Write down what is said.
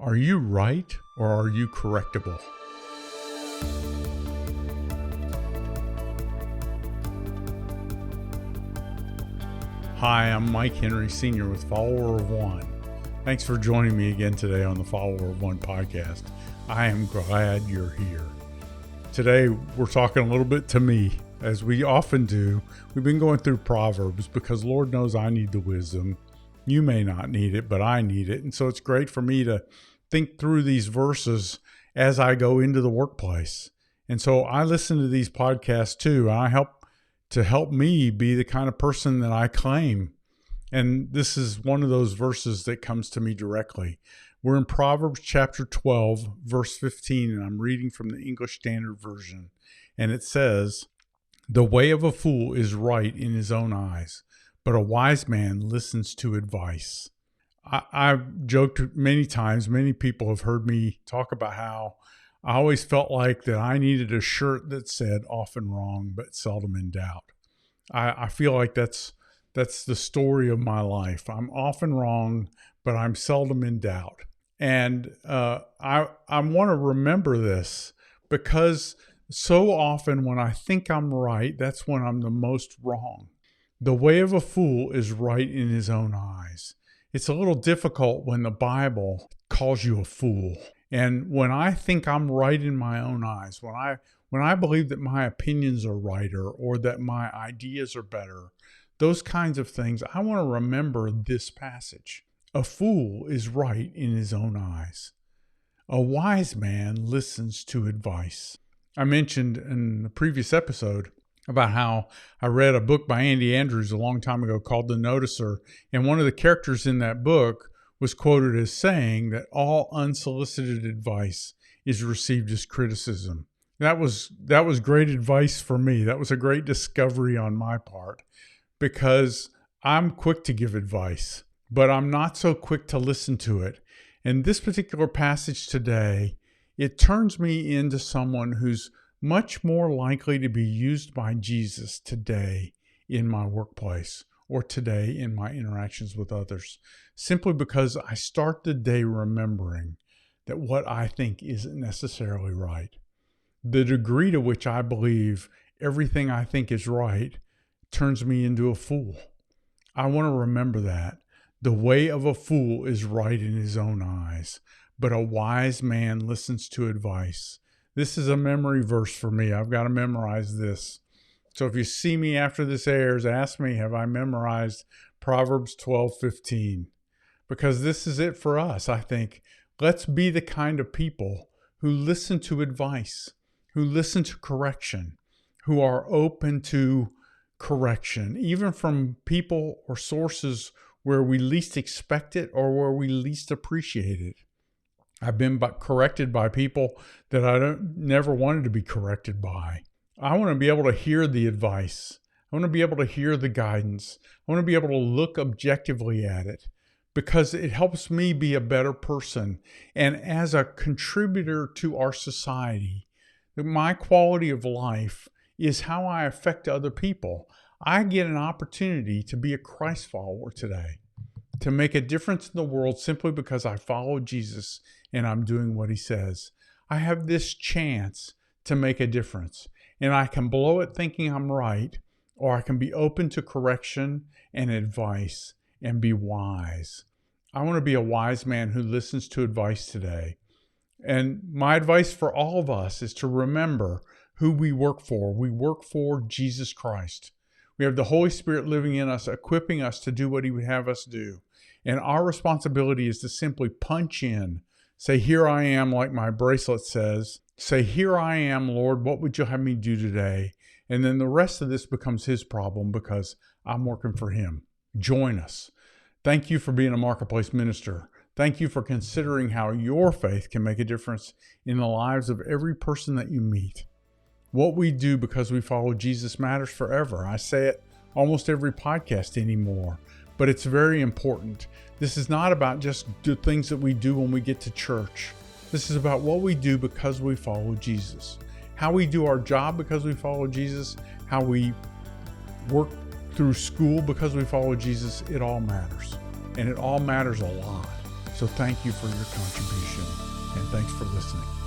Are you right or are you correctable? Hi, I'm Mike Henry, Sr. with Follower of One. Thanks for joining me again today on the Follower of One podcast. I am glad you're here. Today, we're talking a little bit to me, as we often do. We've been going through Proverbs because Lord knows I need the wisdom. You may not need it, but I need it. And so it's great for me to think through these verses as I go into the workplace. And so I listen to these podcasts too, and I help me be the kind of person that I claim. And this is one of those verses that comes to me directly. We're in Proverbs chapter 12, verse 15, and I'm reading from the English Standard Version. And it says, "The way of a fool is right in his own eyes, but a wise man listens to advice." I've joked many times, many people have heard me talk about how I always felt like that I needed a shirt that said often wrong, but seldom in doubt. I feel like that's the story of my life. I'm often wrong, but I'm seldom in doubt. And I want to remember this because so often when I think I'm right, that's when I'm the most wrong. The way of a fool is right in his own eyes. It's a little difficult when the Bible calls you a fool. And when I think I'm right in my own eyes, when I believe that my opinions are righter or that my ideas are better, those kinds of things, I want to remember this passage. A fool is right in his own eyes. A wise man listens to advice. I mentioned in the previous episode about how I read a book by Andy Andrews a long time ago called The Noticer, and one of the characters in that book was quoted as saying that all unsolicited advice is received as criticism. That was great advice for me. That was a great discovery on my part because I'm quick to give advice, but I'm not so quick to listen to it. And this particular passage today, it turns me into someone who's much more likely to be used by Jesus today in my workplace or today in my interactions with others, simply because I start the day remembering that what I think isn't necessarily right. The degree to which I believe everything I think is right turns me into a fool. I want to remember that. The way of a fool is right in his own eyes, but a wise man listens to advice. This is a memory verse for me. I've got to memorize this. So if you see me after this airs, ask me, have I memorized Proverbs 12:15? Because this is it for us, I think. Let's be the kind of people who listen to advice, who listen to correction, who are open to correction, even from people or sources where we least expect it or where we least appreciate it. I've been corrected by people that I never wanted to be corrected by. I want to be able to hear the advice. I want to be able to hear the guidance. I want to be able to look objectively at it because it helps me be a better person. And as a contributor to our society, my quality of life is how I affect other people. I get an opportunity to be a Christ follower today, to make a difference in the world simply because I follow Jesus and I'm doing what he says. I have this chance to make a difference, and I can blow it thinking I'm right, or I can be open to correction and advice and be wise. I want to be a wise man who listens to advice today. And my advice for all of us is to remember who we work for. We work for Jesus Christ. We have the Holy Spirit living in us, equipping us to do what he would have us do. And our responsibility is to simply punch in, say, here I am, like my bracelet says. Say, here I am, Lord, what would you have me do today? And then the rest of this becomes his problem because I'm working for him. Join us. Thank you for being a marketplace minister. Thank you for considering how your faith can make a difference in the lives of every person that you meet. What we do because we follow Jesus matters forever. I say it almost every podcast anymore, but it's very important. This is not about just the things that we do when we get to church. This is about what we do because we follow Jesus. How we do our job because we follow Jesus. How we work through school because we follow Jesus. It all matters. And it all matters a lot. So thank you for your contribution, and thanks for listening.